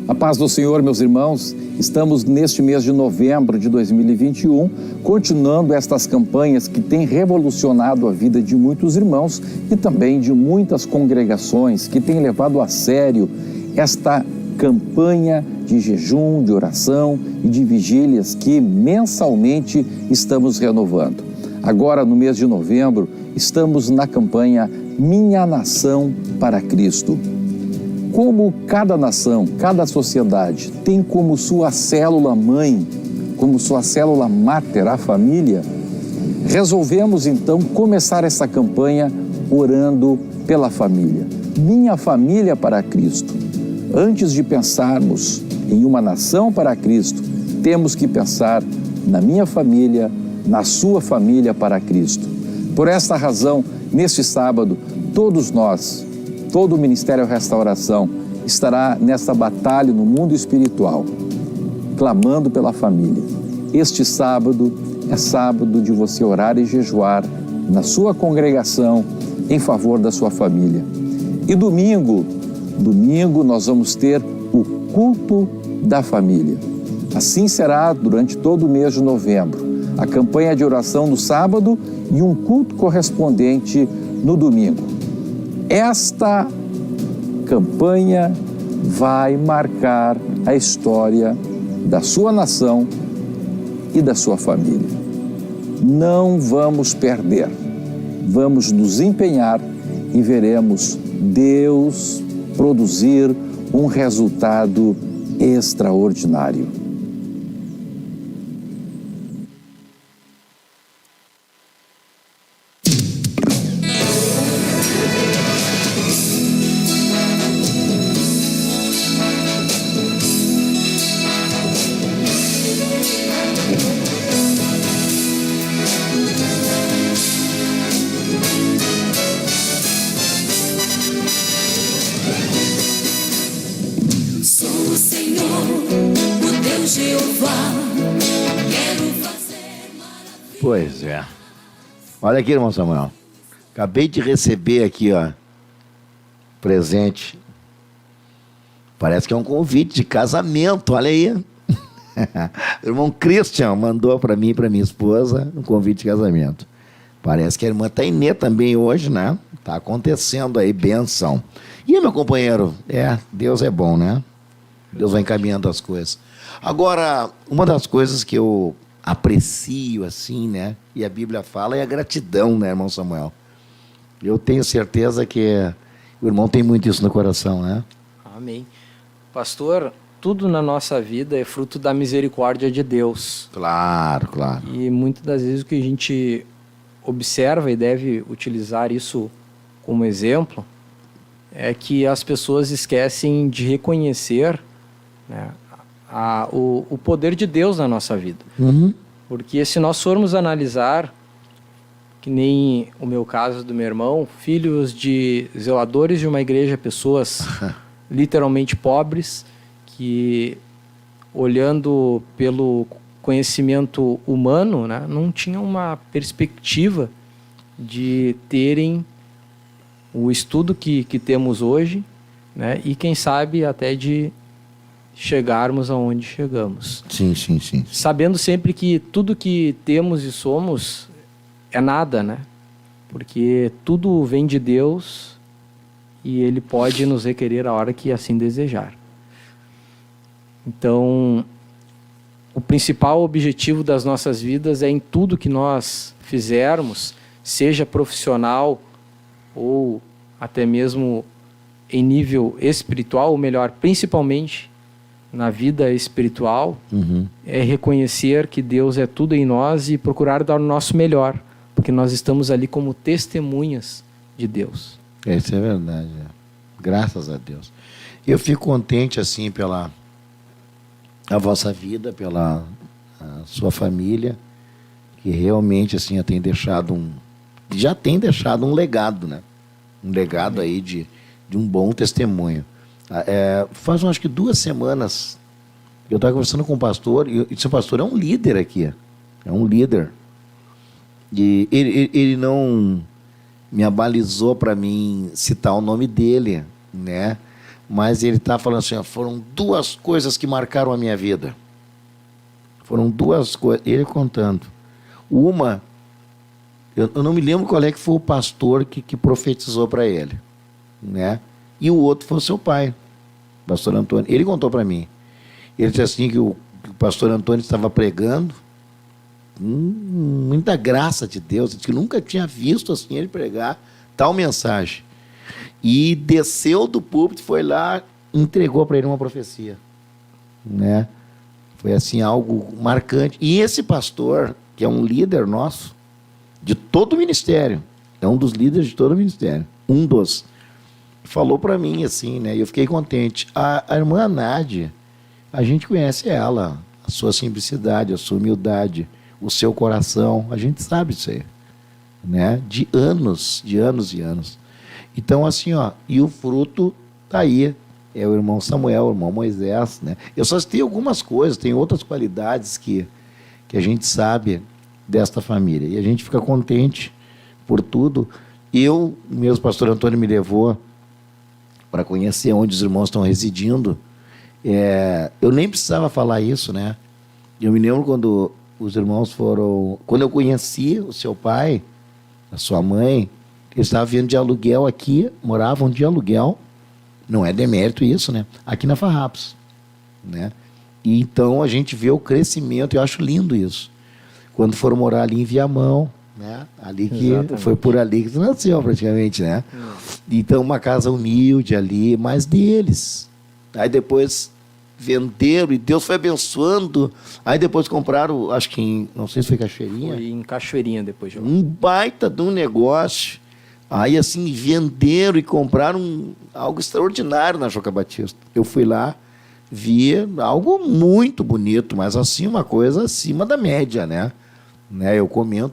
A paz do Senhor, meus irmãos, estamos neste mês de novembro de 2021, continuando estas campanhas que têm revolucionado a vida de muitos irmãos e também de muitas congregações que têm levado a sério esta campanha de jejum, de oração e de vigílias que mensalmente estamos renovando. Agora, no mês de novembro, estamos na campanha Minha Nação para Cristo. Como cada nação, cada sociedade tem como sua célula mãe, como sua célula máter, a família, resolvemos então começar essa campanha orando pela família. Minha família para Cristo. Antes de pensarmos em uma nação para Cristo, temos que pensar na minha família, na sua família para Cristo. Por esta razão, neste sábado, todos nós, todo o Ministério Restauração estará nessa batalha no mundo espiritual, clamando pela família. Este sábado é sábado de você orar e jejuar na sua congregação em favor da sua família. E domingo nós vamos ter o culto da família. Assim será durante todo o mês de novembro. A campanha de oração no sábado e um culto correspondente no domingo. Esta campanha vai marcar a história da sua nação e da sua família. Não vamos perder. Vamos nos empenhar e veremos Deus produzir um resultado extraordinário. Pois é. Olha aqui, irmão Samuel. Acabei de receber aqui, ó, presente. Parece que é um convite de casamento, olha aí. O irmão Christian mandou para mim e para minha esposa um convite de casamento. Parece que a irmã Tainê também hoje, né? Tá acontecendo aí, benção. E meu companheiro? Deus é bom, né? Deus vai encaminhando as coisas. Agora, uma das coisas que eu aprecio, assim, né? E a Bíblia fala, é a gratidão, né, irmão Samuel? Eu tenho certeza que o irmão tem muito isso no coração, né? Amém. Pastor, tudo na nossa vida é fruto da misericórdia de Deus. Claro, claro. E muitas das vezes o que a gente observa e deve utilizar isso como exemplo é que as pessoas esquecem de reconhecer, né, o poder de Deus na nossa vida. Uhum. Porque se nós formos analisar, que nem o meu caso do meu irmão, filhos de zeladores de uma igreja, pessoas literalmente pobres, que olhando pelo conhecimento humano, né, não tinham uma perspectiva de terem o estudo que temos hoje, né, e quem sabe até de chegarmos aonde chegamos. Sim, sim, sim. Sabendo sempre que tudo que temos e somos é nada, né? Porque tudo vem de Deus e Ele pode nos requerer a hora que assim desejar. Então, o principal objetivo das nossas vidas é em tudo que nós fizermos, seja profissional ou até mesmo em nível espiritual, ou melhor, principalmente na vida espiritual, é reconhecer que Deus é tudo em nós e procurar dar o nosso melhor, porque nós estamos ali como testemunhas de Deus. Isso é verdade. Graças a Deus. Eu fico contente assim pela a vossa vida, pela a sua família, que realmente assim já tem deixado um legado, né? Um legado aí de um bom testemunho. Faz acho que 2 semanas eu estava conversando com o pastor, e esse pastor é um líder aqui, é um líder. E ele não me abalizou para mim citar o nome dele, né? Mas ele está falando assim, foram 2 coisas que marcaram a minha vida. Foram 2 coisas, ele contando. Uma, eu não me lembro qual é que foi o pastor que profetizou para ele, né? E o outro foi o seu pai, pastor Antônio. Ele contou para mim. Ele disse assim que o pastor Antônio estava pregando, muita graça de Deus, que nunca tinha visto assim ele pregar tal mensagem. E desceu do púlpito, foi lá, entregou para ele uma profecia, né? Foi assim algo marcante. E esse pastor, que é um líder nosso, de todo o ministério, é um dos líderes de todo o ministério, falou para mim assim, né? E eu fiquei contente. A irmã Nádia, a gente conhece ela, a sua simplicidade, a sua humildade, o seu coração, a gente sabe isso aí, né? De anos e anos. Então, assim, e o fruto tá aí. É o irmão Samuel, o irmão Moisés, né? Eu só tenho algumas coisas, tem outras qualidades que a gente sabe desta família. E a gente fica contente por tudo. Eu, mesmo, o pastor Antônio me levou para conhecer onde os irmãos estão residindo. Eu nem precisava falar isso, né? Eu me lembro quando os irmãos foram... Quando eu conheci o seu pai, a sua mãe, eles estavam vindo de aluguel aqui, moravam de aluguel, não é demérito isso, né? Aqui na Farrapos, né? E então a gente vê o crescimento, eu acho lindo isso. Quando foram morar ali em Viamão, né? Ali que exatamente. Foi por ali que tu nasceu praticamente, né? Então uma casa humilde ali, mas deles. Aí depois venderam e Deus foi abençoando. Aí depois compraram, acho que não sei se foi Cachoeirinha. Foi em Cachoeirinha depois. Um baita de um negócio. Aí assim venderam e compraram algo extraordinário na Joca Batista. Eu fui lá, vi algo muito bonito, mas assim uma coisa acima da média, né? Eu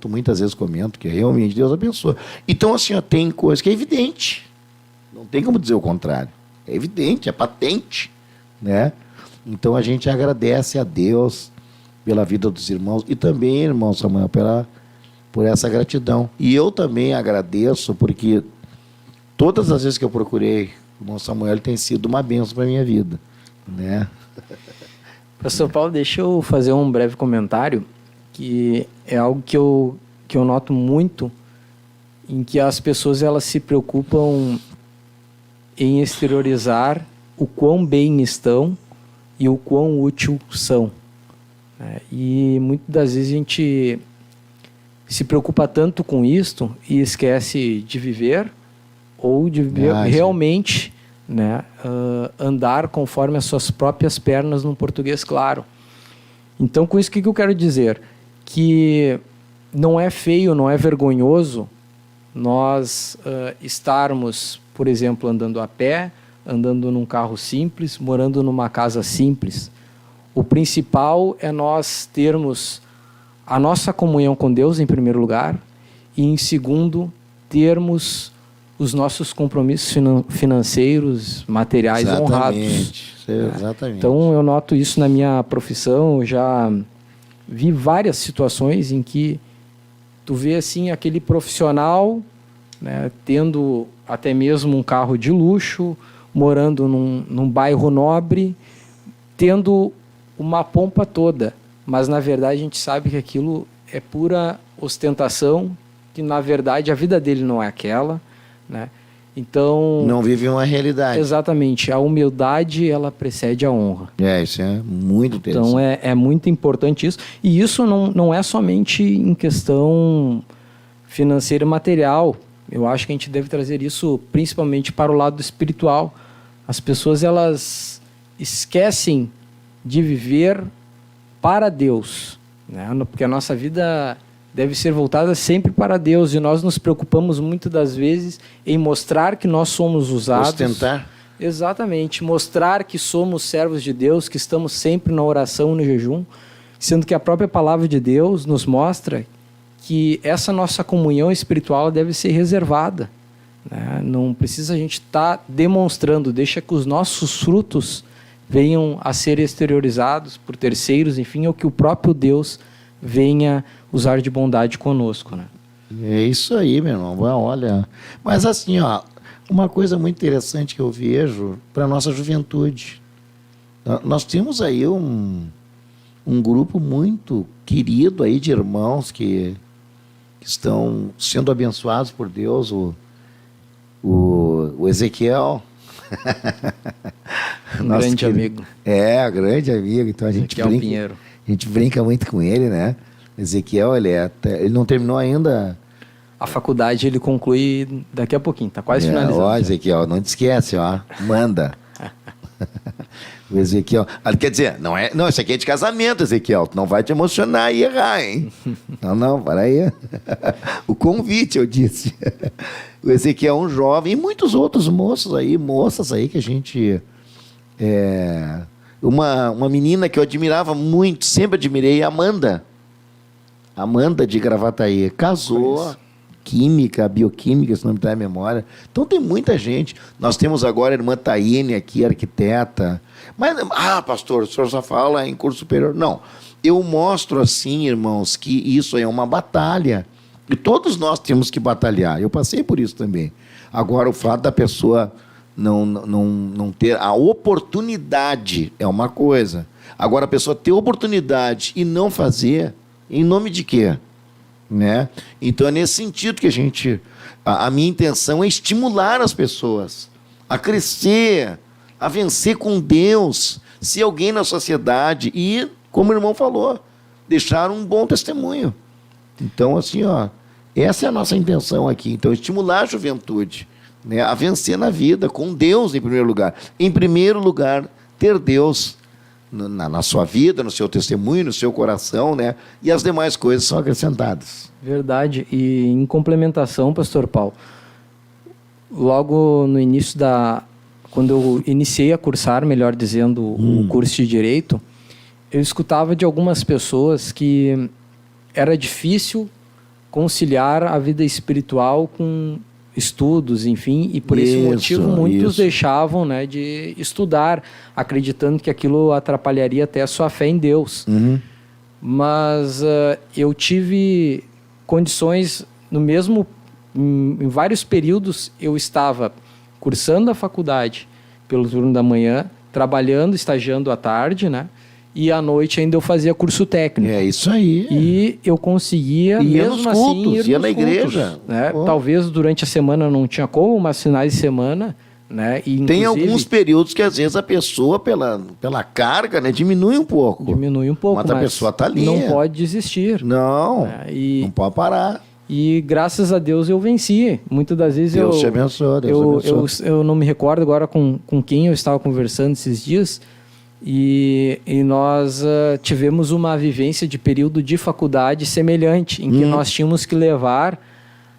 muitas vezes comento que realmente Deus abençoa. Então assim, tem coisa que é evidente. Não tem como dizer o contrário. É evidente, é patente, né? Então a gente agradece a Deus pela vida dos irmãos e também, irmão Samuel, por essa gratidão. E eu também agradeço porque todas as vezes que eu procurei o irmão Samuel, ele tem sido uma bênção para a minha vida, né? Pastor Paulo, deixa eu fazer um breve comentário, que é algo que eu noto muito, em que as pessoas elas se preocupam em exteriorizar o quão bem estão e o quão útil são. E muitas das vezes a gente se preocupa tanto com isto e esquece de viver ou de viver realmente né? Andar conforme as suas próprias pernas, num português claro. Então, com isso, o que eu quero dizer? Que não é feio, não é vergonhoso nós estarmos, por exemplo, andando a pé, andando num carro simples, morando numa casa simples. O principal é nós termos a nossa comunhão com Deus, em primeiro lugar, e, em segundo, termos os nossos compromissos financeiros, materiais honrados. Exatamente. Então, eu noto isso na minha profissão. Eu já vi várias situações em que tu vê assim aquele profissional, né, tendo até mesmo um carro de luxo, morando num bairro nobre, tendo uma pompa toda, mas na verdade a gente sabe que aquilo é pura ostentação, que na verdade a vida dele não é aquela, né? Então, não vive uma realidade. Exatamente, a humildade ela precede a honra. Isso é muito interessante. Então é muito importante isso, e isso não é somente em questão financeira e material. Eu acho que a gente deve trazer isso principalmente para o lado espiritual. As pessoas elas esquecem de viver para Deus, né? Porque a nossa vida deve ser voltada sempre para Deus, e nós nos preocupamos muitas das vezes em mostrar que nós somos usados. Ostentar. Exatamente, mostrar que somos servos de Deus, que estamos sempre na oração e no jejum, sendo que a própria palavra de Deus nos mostra que essa nossa comunhão espiritual deve ser reservada, né? Não precisa a gente estar demonstrando, deixa que os nossos frutos venham a ser exteriorizados por terceiros, enfim, ou que o próprio Deus venha usar de bondade conosco, né? É isso aí, meu irmão. Olha, mas assim, ó, uma coisa muito interessante que eu vejo para a nossa juventude. Nós temos aí um grupo muito querido aí de irmãos que estão sendo abençoados por Deus, o Ezequiel. Grande amigo. Grande amigo. Então a gente brinca muito com ele, né? Ezequiel, ele não terminou ainda. A faculdade ele conclui daqui a pouquinho, tá quase finalizando. Ó, Ezequiel, não te esquece, ó. Manda. O Ezequiel. Quer dizer, não, isso aqui é de casamento, Ezequiel. Tu não vai te emocionar e errar, hein? Não, para aí. O convite, eu disse. O Ezequiel é um jovem e muitos outros moças aí que a gente... Uma menina que eu admirava muito, sempre admirei, Amanda de Gravataí. Casou, bioquímica, se não me dá a memória. Então tem muita gente. Nós temos agora a irmã Taine aqui, arquiteta. Mas, pastor, o senhor só fala em curso superior. Não, eu mostro assim, irmãos, que isso é uma batalha. E todos nós temos que batalhar. Eu passei por isso também. Agora, o fato da pessoa não ter a oportunidade é uma coisa. Agora, a pessoa ter oportunidade e não fazer, em nome de quê? Né? Então, é nesse sentido que a minha intenção é estimular as pessoas a crescer, a vencer com Deus, ser alguém na sociedade e, como o irmão falou, deixar um bom testemunho. Então, assim, essa é a nossa intenção aqui. Então, estimular a juventude, né, a vencer na vida com Deus em primeiro lugar. Em primeiro lugar, ter Deus na sua vida, no seu testemunho, no seu coração, né? E as demais coisas são acrescentadas. Verdade. E em complementação, pastor Paulo, logo no início quando eu iniciei a cursar, melhor dizendo, o curso de Direito, eu escutava de algumas pessoas que era difícil conciliar a vida espiritual com estudos, enfim, e por esse motivo muitos deixavam, né, de estudar, acreditando que aquilo atrapalharia até a sua fé em Deus. Mas eu tive condições em vários períodos eu estava cursando a faculdade pelo turno da manhã, trabalhando, estagiando à tarde, né? E à noite ainda eu fazia curso técnico. É isso aí. E eu conseguia, mesmo assim, ir na igreja. Né? Talvez durante a semana não tinha como, mas finais de semana, né? E, tem alguns períodos que às vezes a pessoa, pela carga, né, diminui um pouco. Mas a pessoa está ali. Não pode desistir. Não, não pode parar. E graças a Deus eu venci. Muitas das vezes Deus te abençoe, Deus te abençoe. eu não me recordo agora com quem eu estava conversando esses dias. E nós tivemos uma vivência de período de faculdade semelhante, em que nós tínhamos que levar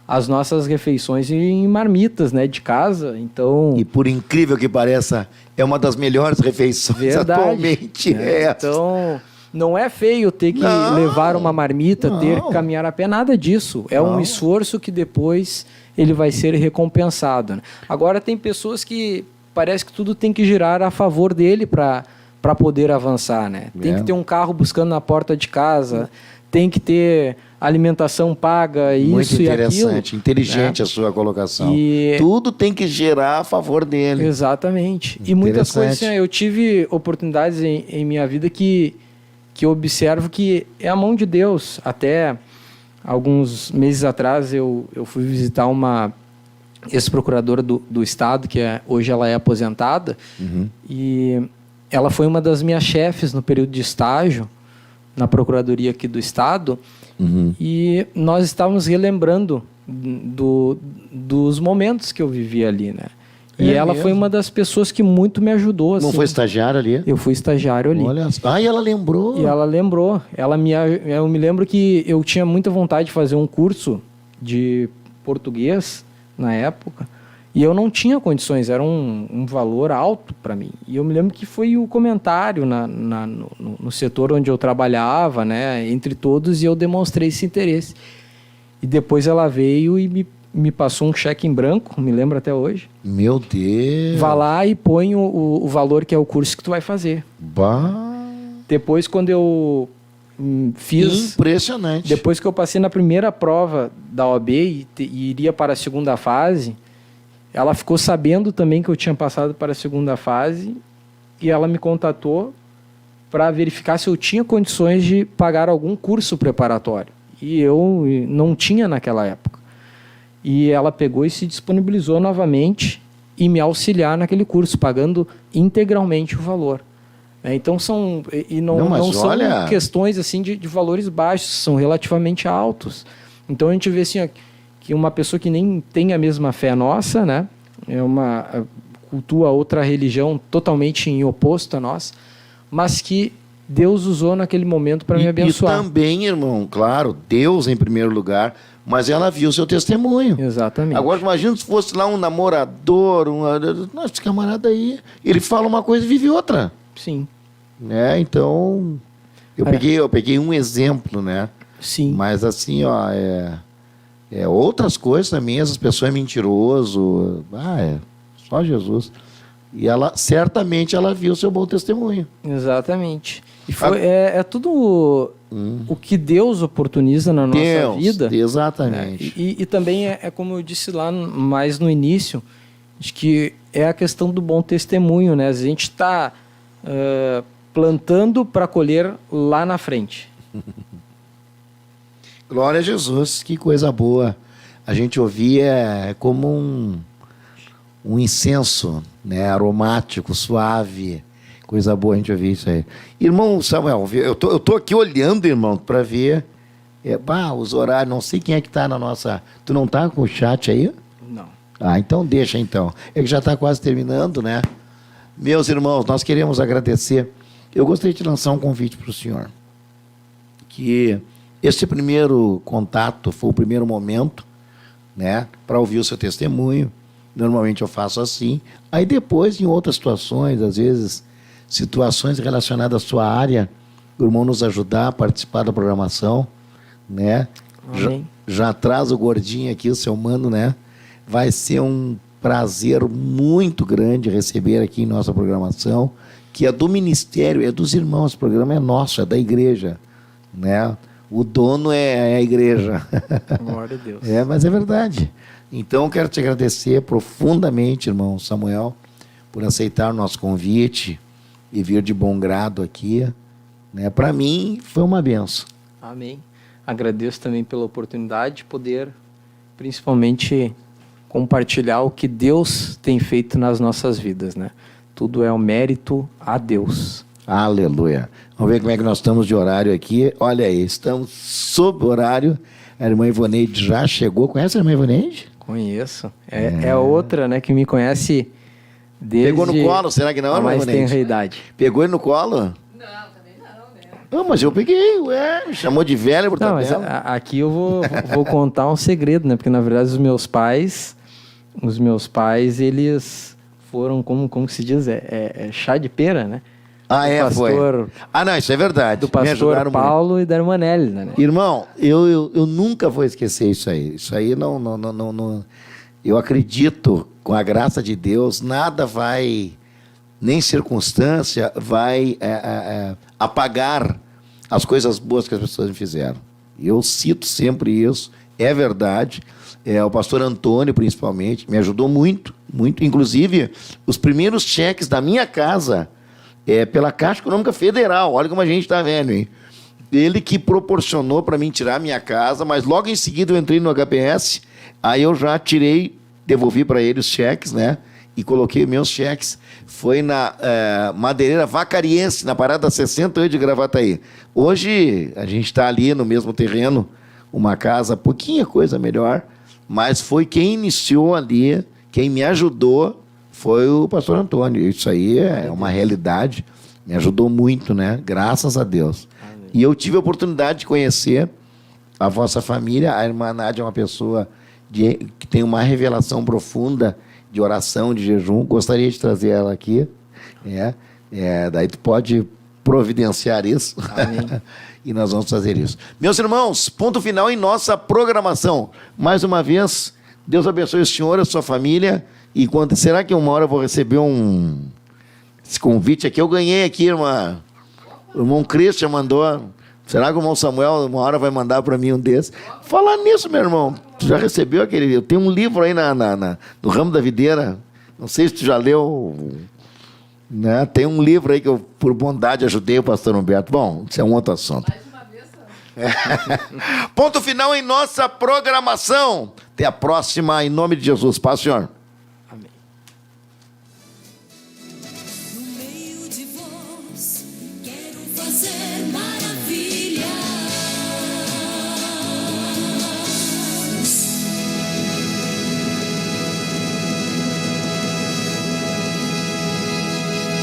as nossas refeições em marmitas, né, de casa. Então, E por incrível que pareça, é uma das melhores refeições atualmente. Então, não é feio ter que levar uma marmita, ter que caminhar a pé, nada disso. É um esforço que depois ele vai ser recompensado, né? Agora, tem pessoas que parece que tudo tem que girar a favor dele para poder avançar, né? Tem que ter um carro buscando na porta de casa, tem que ter alimentação paga, Muito isso e aquilo. interessante, inteligente a sua colocação. Tudo tem que gerar a favor dele. Exatamente. E muitas coisas, assim, eu tive oportunidades em minha vida que eu observo que é a mão de Deus. Até alguns meses atrás eu fui visitar uma ex-procuradora do Estado, que hoje ela é aposentada, e ela foi uma das minhas chefes no período de estágio na Procuradoria aqui do Estado, e nós estávamos relembrando dos momentos que eu vivi ali, né? E ela foi uma das pessoas que muito me ajudou. Assim. Não foi estagiário ali? Eu fui estagiário ali. Olha só. E ela lembrou? E ela lembrou. Eu me lembro que eu tinha muita vontade de fazer um curso de português na época, e eu não tinha condições, era um valor alto para mim. E eu me lembro que foi o comentário no setor onde eu trabalhava, né, entre todos, e eu demonstrei esse interesse. E depois ela veio e me passou um cheque em branco, me lembro até hoje. Meu Deus! Vá lá e põe o valor que é o curso que tu vai fazer. Bah. Depois, quando eu fiz... Impressionante. Depois que eu passei na primeira prova da OAB e iria para a segunda fase, ela ficou sabendo também que eu tinha passado para a segunda fase e ela me contatou para verificar se eu tinha condições de pagar algum curso preparatório. E eu não tinha naquela época. E ela pegou e se disponibilizou novamente e me auxiliar naquele curso, pagando integralmente o valor. Então são... E não são questões assim de valores baixos, são relativamente altos. Então a gente vê assim, que uma pessoa que nem tem a mesma fé nossa, né, cultua outra religião totalmente em oposto a nós, mas que Deus usou naquele momento para me abençoar. E também, irmão, claro, Deus em primeiro lugar, mas ela viu o seu testemunho. Exatamente. Agora imagina se fosse lá um namorador, nossa, esse camarada aí, ele fala uma coisa e vive outra. Sim. Né? Então, eu peguei um exemplo, né? Sim. Mas assim, ó, outras coisas também, essas pessoas é mentiroso, só Jesus. E certamente ela viu o seu bom testemunho. Exatamente. E é tudo o que Deus oportuniza na nossa vida. Exatamente. E também como eu disse lá mais no início, de que é a questão do bom testemunho, né? A gente está plantando para colher lá na frente. Glória a Jesus, que coisa boa. A gente ouvia como um incenso, né, aromático, suave, coisa boa a gente ouvir isso aí. Irmão Samuel, eu tô aqui olhando, irmão, para ver os horários, não sei quem é que está na nossa... Tu não tá com o chat aí? Não. Então deixa então. É que já está quase terminando, né? Meus irmãos, nós queremos agradecer. Eu gostaria de lançar um convite para o senhor, que esse primeiro contato foi o primeiro momento, né, para ouvir o seu testemunho. Normalmente eu faço assim. Aí depois, em outras situações, às vezes, situações relacionadas à sua área, o irmão nos ajudar a participar da programação, né? Já traz o gordinho aqui, o seu mano, né? Vai ser um prazer muito grande receber aqui em nossa programação, que é do ministério, é dos irmãos, o programa é nosso, é da igreja, né? O dono é a igreja. Glória a Deus. Mas é verdade. Então, eu quero te agradecer profundamente, irmão Samuel, por aceitar o nosso convite e vir de bom grado aqui. Né? Para mim, foi uma benção. Amém. Agradeço também pela oportunidade de poder, principalmente, compartilhar o que Deus tem feito nas nossas vidas, né? Tudo é um mérito a Deus. Aleluia. Vamos ver como é que nós estamos de horário aqui. Olha aí, estamos sob horário. A irmã Ivoneide já chegou. Conhece a irmã Ivoneide? Conheço. É outra, né, que me conhece desde... Pegou no colo, será que não, a mais Ivoneide? tenra idade. Pegou ele no colo? Não, mas eu peguei, me chamou de velho por Não, mas tabela. aqui eu vou contar um segredo, né? Porque, na verdade, os meus pais, eles foram, como se diz, chá de pera, né? Foi. Não, isso é verdade. Do pastor Paulo muito. E da irmã Nelly, né? Irmão, eu nunca vou esquecer isso aí. Isso aí não. Eu acredito, com a graça de Deus, nada vai, nem circunstância, vai apagar as coisas boas que as pessoas me fizeram. Eu cito sempre isso, é verdade. O pastor Antônio, principalmente, me ajudou muito, muito. Inclusive, os primeiros cheques da minha casa pela Caixa Econômica Federal. Olha como a gente está vendo, hein? Ele que proporcionou para mim tirar a minha casa, mas logo em seguida eu entrei no HPS, aí eu já devolvi para ele os cheques, né? E coloquei meus cheques. Foi na Madeireira Vacariense, na Parada 68 de Gravataí. Hoje a gente está ali no mesmo terreno, uma casa, pouquinha coisa melhor, mas foi quem iniciou ali, quem me ajudou, foi o pastor Antônio. Isso aí é uma realidade, me ajudou muito, né? Graças a Deus. Amém. E eu tive a oportunidade de conhecer a vossa família. A irmã Nádia é uma pessoa que tem uma revelação profunda de oração, de jejum. Gostaria de trazer ela aqui. Daí tu pode providenciar isso. E nós vamos fazer isso. Meus irmãos, ponto final em nossa programação. Mais uma vez, Deus abençoe o senhor, a sua família. E será que uma hora eu vou receber esse convite aqui? Eu ganhei aqui, irmã. O irmão Christian mandou. Será que o irmão Samuel uma hora vai mandar para mim um desses? Falar nisso, meu irmão. Tu já recebeu aquele... Eu tenho um livro aí no ramo da videira. Não sei se tu já leu... Né? Tem um livro aí que eu, por bondade, ajudei o pastor Humberto. Bom, isso é um outro assunto. Mais uma vez, Ponto final em nossa programação. Até a próxima, em nome de Jesus. Paz, senhor.